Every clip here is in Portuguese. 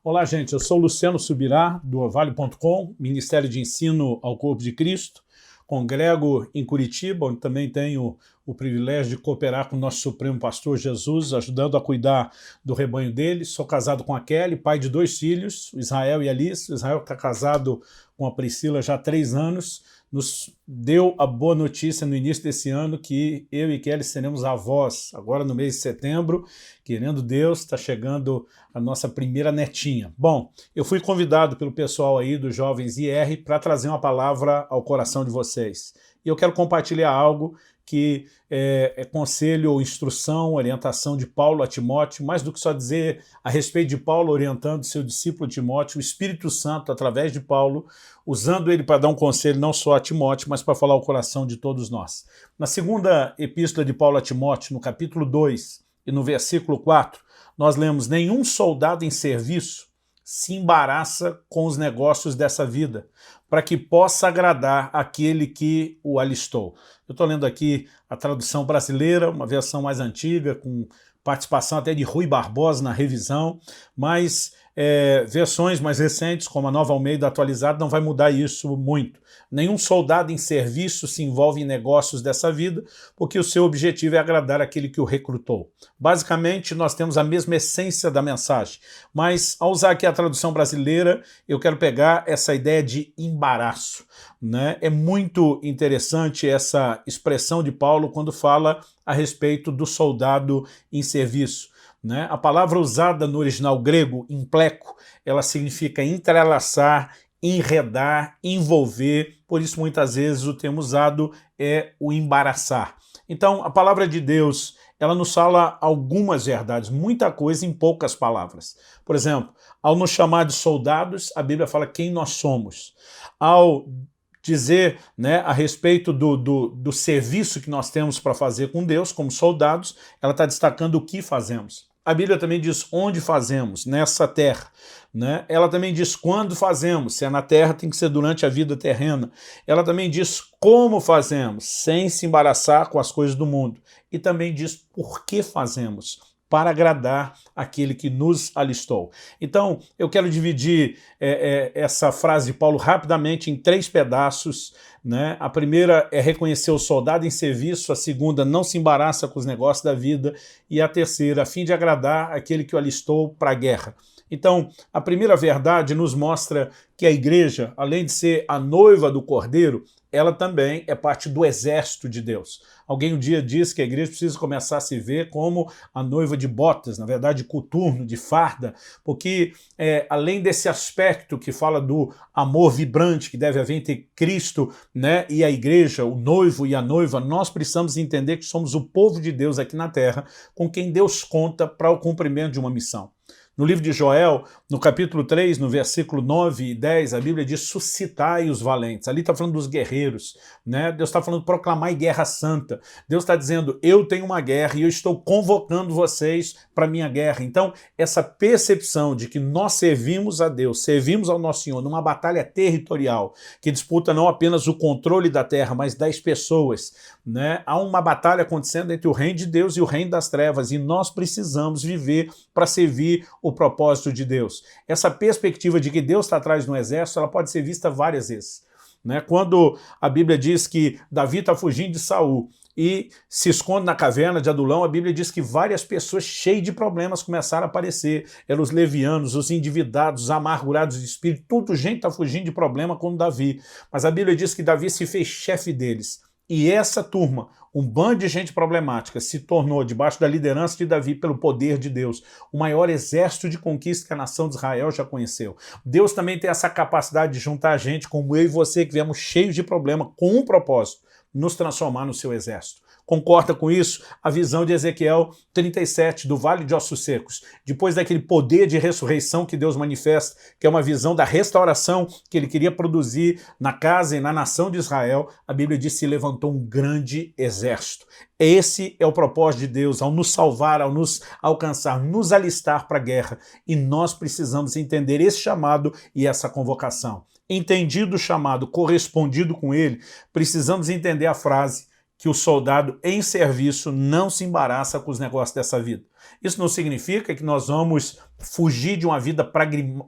Olá, gente. Eu sou Luciano Subirá, do Orvalho.com, Ministério de Ensino ao Corpo de Cristo. Congrego em Curitiba, onde também tenho o privilégio de cooperar com o nosso Supremo Pastor Jesus, ajudando a cuidar do rebanho dele. Sou casado com a Kelly, pai de 2 filhos, o Israel e a Alice. O Israel está casado com a Priscila já há 3 anos. Nos deu a boa notícia no início desse ano que eu e Kelly seremos avós, agora no mês de setembro. Querendo Deus, está chegando a nossa primeira netinha. Bom, eu fui convidado pelo pessoal aí dos Jovens IR para trazer uma palavra ao coração de vocês. E eu quero compartilhar algo que é conselho ou instrução, orientação de Paulo a Timóteo, mais do que só dizer a respeito de Paulo orientando seu discípulo Timóteo, o Espírito Santo, através de Paulo, usando ele para dar um conselho não só a Timóteo, mas para falar ao coração de todos nós. Na segunda epístola de Paulo a Timóteo, no capítulo 2 e no versículo 4, nós lemos: nenhum soldado em serviço se embaraça com os negócios dessa vida, para que possa agradar aquele que o alistou. Eu estou lendo aqui a tradução brasileira, uma versão mais antiga, com participação até de Rui Barbosa na revisão, mas versões mais recentes, como a Nova Almeida atualizada, não vai mudar isso muito. Nenhum soldado em serviço se envolve em negócios dessa vida, porque o seu objetivo é agradar aquele que o recrutou. Basicamente, nós temos a mesma essência da mensagem, mas ao usar aqui a tradução brasileira, eu quero pegar essa ideia de embaraço, né? É muito interessante essa expressão de Paulo quando fala a respeito do soldado em serviço, né? A palavra usada no original grego, impleco, ela significa entrelaçar, enredar, envolver, por isso muitas vezes o termo usado é o embaraçar. Então a palavra de Deus, ela nos fala algumas verdades, muita coisa em poucas palavras. Por exemplo, ao nos chamar de soldados, a Bíblia fala quem nós somos. Ao dizer, né, a respeito do serviço que nós temos para fazer com Deus, como soldados, ela está destacando o que fazemos. A Bíblia também diz onde fazemos, nessa terra, né? Ela também diz quando fazemos, se é na terra tem que ser durante a vida terrena. Ela também diz como fazemos, sem se embaraçar com as coisas do mundo. E também diz por que fazemos, para agradar aquele que nos alistou. Então, eu quero dividir essa frase de Paulo rapidamente em 3 pedaços, né? A primeira é reconhecer o soldado em serviço, a segunda, não se embaraça com os negócios da vida, e a terceira, a fim de agradar aquele que o alistou para a guerra. Então, a primeira verdade nos mostra que a igreja, além de ser a noiva do Cordeiro, ela também é parte do exército de Deus. Alguém um dia disse que a igreja precisa começar a se ver como a noiva de botas, na verdade de coturno, de farda, porque além desse aspecto que fala do amor vibrante que deve haver entre Cristo, né, e a igreja, o noivo e a noiva, nós precisamos entender que somos o povo de Deus aqui na terra, com quem Deus conta para o cumprimento de uma missão. No livro de Joel, no capítulo 3, no versículo 9 e 10, a Bíblia diz: suscitai os valentes. Ali está falando dos guerreiros, né? Deus está falando proclamai guerra santa. Deus está dizendo, eu tenho uma guerra e eu estou convocando vocês para a minha guerra. Então, essa percepção de que nós servimos a Deus, servimos ao nosso Senhor numa batalha territorial, que disputa não apenas o controle da terra, mas das pessoas, né? Há uma batalha acontecendo entre o reino de Deus e o reino das trevas, e nós precisamos viver para servir o propósito de Deus. Essa perspectiva de que Deus está atrás de um exército, ela pode ser vista várias vezes, né? Quando a Bíblia diz que Davi está fugindo de Saul e se esconde na caverna de Adulão, a Bíblia diz que várias pessoas cheias de problemas começaram a aparecer. Eram os levianos, os endividados, os amargurados de espírito, tudo gente está fugindo de problema como Davi. Mas a Bíblia diz que Davi se fez chefe deles. E essa turma, um bando de gente problemática, se tornou, debaixo da liderança de Davi, pelo poder de Deus, o maior exército de conquista que a nação de Israel já conheceu. Deus também tem essa capacidade de juntar gente como eu e você, que viemos cheios de problema, com um propósito: nos transformar no seu exército. Concorda com isso? A visão de Ezequiel 37, do Vale de Ossos Secos. Depois daquele poder de ressurreição que Deus manifesta, que é uma visão da restauração que ele queria produzir na casa e na nação de Israel, a Bíblia diz que se levantou um grande exército. Esse é o propósito de Deus, ao nos salvar, ao nos alcançar, nos alistar para a guerra. E nós precisamos entender esse chamado e essa convocação. Entendido o chamado, correspondido com ele, precisamos entender a frase: que o soldado em serviço não se embaraça com os negócios dessa vida. Isso não significa que nós vamos fugir de uma vida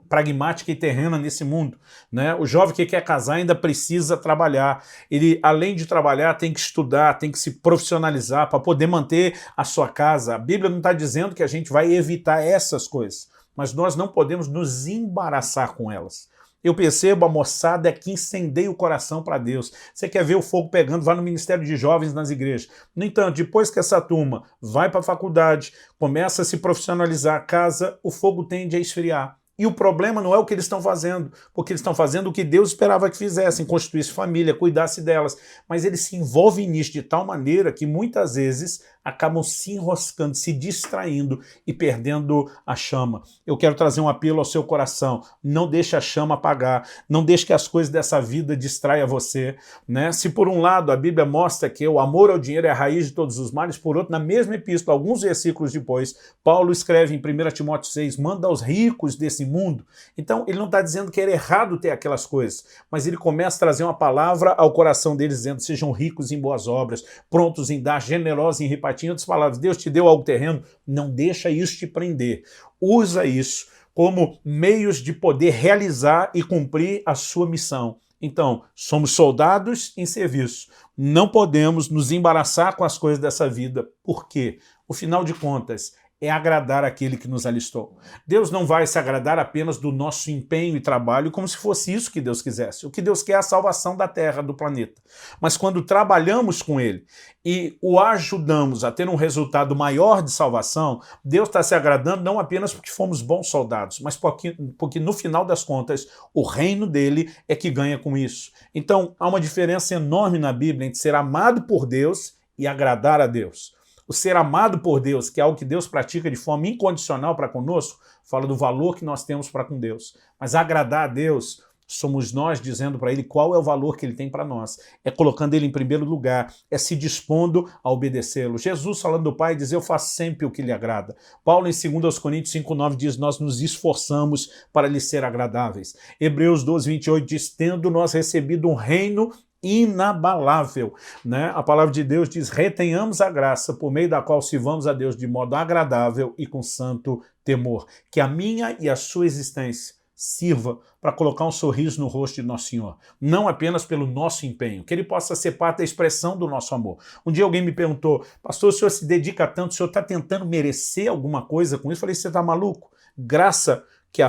pragmática e terrena nesse mundo, né? O jovem que quer casar ainda precisa trabalhar. Ele, além de trabalhar, tem que estudar, tem que se profissionalizar para poder manter a sua casa. A Bíblia não está dizendo que a gente vai evitar essas coisas, mas nós não podemos nos embaraçar com elas. Eu percebo a moçada que incendeia o coração para Deus. Você quer ver o fogo pegando, vai no Ministério de Jovens nas igrejas. No entanto, depois que essa turma vai para a faculdade, começa a se profissionalizar a casa, o fogo tende a esfriar. E o problema não é o que eles estão fazendo, porque eles estão fazendo o que Deus esperava que fizessem, constituísse família, cuidasse delas. Mas eles se envolvem nisso de tal maneira que muitas vezes acabam se enroscando, se distraindo e perdendo a chama. Eu quero trazer um apelo ao seu coração. Não deixe a chama apagar, não deixe que as coisas dessa vida distraia você, né? Se por um lado a Bíblia mostra que o amor ao dinheiro é a raiz de todos os males, por outro, na mesma epístola, alguns versículos depois, Paulo escreve em 1 Timóteo 6, manda aos ricos desse mundo. Então ele não está dizendo que era errado ter aquelas coisas, mas ele começa a trazer uma palavra ao coração deles, dizendo: sejam ricos em boas obras, prontos em dar, generosos em repartir. Em outras palavras, Deus te deu algo terreno, não deixa isso te prender. Usa isso como meios de poder realizar e cumprir a sua missão. Então, somos soldados em serviço. Não podemos nos embaraçar com as coisas dessa vida. Por quê? O final de contas é agradar aquele que nos alistou. Deus não vai se agradar apenas do nosso empenho e trabalho, como se fosse isso que Deus quisesse. O que Deus quer é a salvação da terra, do planeta. Mas quando trabalhamos com Ele e o ajudamos a ter um resultado maior de salvação, Deus está se agradando não apenas porque fomos bons soldados, mas porque no final das contas, o reino dele é que ganha com isso. Então, há uma diferença enorme na Bíblia entre ser amado por Deus e agradar a Deus. O ser amado por Deus, que é algo que Deus pratica de forma incondicional para conosco, fala do valor que nós temos para com Deus. Mas agradar a Deus, somos nós dizendo para Ele qual é o valor que Ele tem para nós. É colocando Ele em primeiro lugar, é se dispondo a obedecê-lo. Jesus, falando do Pai, diz: eu faço sempre o que lhe agrada. Paulo, em 2 Coríntios 5,9, diz: nós nos esforçamos para lhe ser agradáveis. Hebreus 12,28 diz: tendo nós recebido um reino inabalável, né? A palavra de Deus diz: retenhamos a graça por meio da qual sirvamos a Deus de modo agradável e com santo temor. Que a minha e a sua existência sirva para colocar um sorriso no rosto de Nosso Senhor, não apenas pelo nosso empenho, que Ele possa ser parte da expressão do nosso amor. Um dia alguém me perguntou: pastor, o senhor se dedica tanto, o senhor está tentando merecer alguma coisa com isso? Eu falei: você está maluco? Graça, que é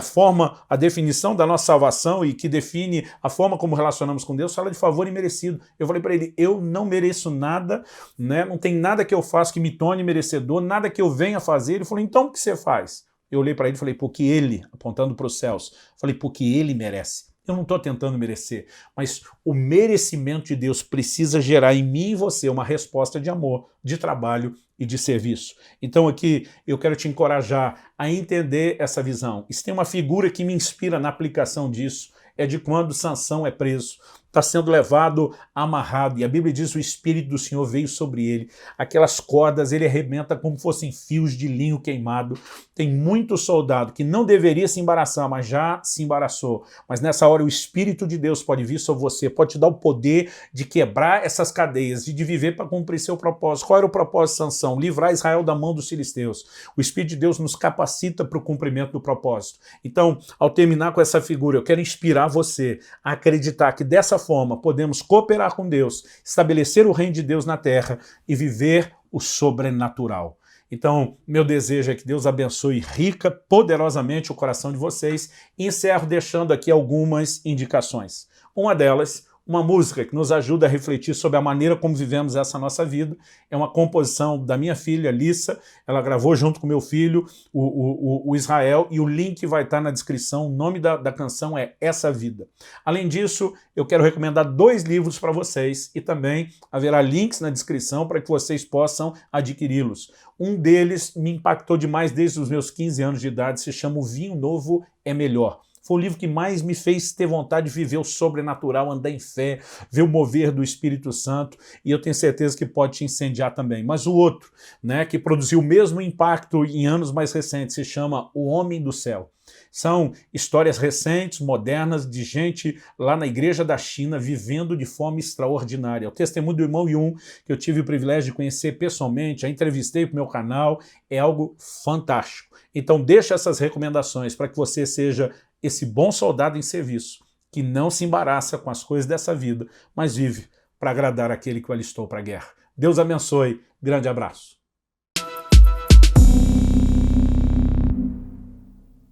a definição da nossa salvação e que define a forma como relacionamos com Deus, fala de favor imerecido. Eu falei para ele: eu não mereço nada, né? Não tem nada que eu faça que me torne merecedor, nada que eu venha fazer. Ele falou: então o que você faz? Eu olhei para ele e falei: porque ele, apontando para os céus, falei: porque ele merece. Eu não estou tentando merecer, mas o merecimento de Deus precisa gerar em mim e você uma resposta de amor, de trabalho e de serviço. Então aqui eu quero te encorajar a entender essa visão. E se tem uma figura que me inspira na aplicação disso, é de quando Sansão é preso, está sendo levado amarrado, e a Bíblia diz: o Espírito do Senhor veio sobre ele, aquelas cordas ele arrebenta como fossem fios de linho queimado. Tem muito soldado que não deveria se embaraçar, mas já se embaraçou. Mas nessa hora o Espírito de Deus pode vir sobre você, pode te dar o poder de quebrar essas cadeias, de viver para cumprir seu propósito. Qual era o propósito de Sansão? Livrar Israel da mão dos filisteus. O Espírito de Deus nos capacita para o cumprimento do propósito. Então, ao terminar com essa figura, eu quero inspirar você a acreditar que dessa forma podemos cooperar com Deus, estabelecer o reino de Deus na terra e viver o sobrenatural. Então, meu desejo é que Deus abençoe rica, poderosamente o coração de vocês, e encerro deixando aqui algumas indicações. Uma delas, uma música que nos ajuda a refletir sobre a maneira como vivemos essa nossa vida. É uma composição da minha filha, Lissa. Ela gravou junto com meu filho, o Israel, e o link vai estar na descrição. O nome da canção é Essa Vida. Além disso, eu quero recomendar 2 livros para vocês e também haverá links na descrição para que vocês possam adquiri-los. Um deles me impactou demais desde os meus 15 anos de idade, se chama O Vinho Novo é Melhor. Foi o livro que mais me fez ter vontade de viver o sobrenatural, andar em fé, ver o mover do Espírito Santo, e eu tenho certeza que pode te incendiar também. Mas o outro, né, que produziu o mesmo impacto em anos mais recentes, se chama O Homem do Céu. São histórias recentes, modernas, de gente lá na igreja da China vivendo de forma extraordinária. O testemunho do irmão Yun, que eu tive o privilégio de conhecer pessoalmente, já entrevistei para o meu canal, é algo fantástico. Então deixa essas recomendações para que você seja esse bom soldado em serviço, que não se embaraça com as coisas dessa vida, mas vive para agradar aquele que o alistou para a guerra. Deus abençoe. Grande abraço.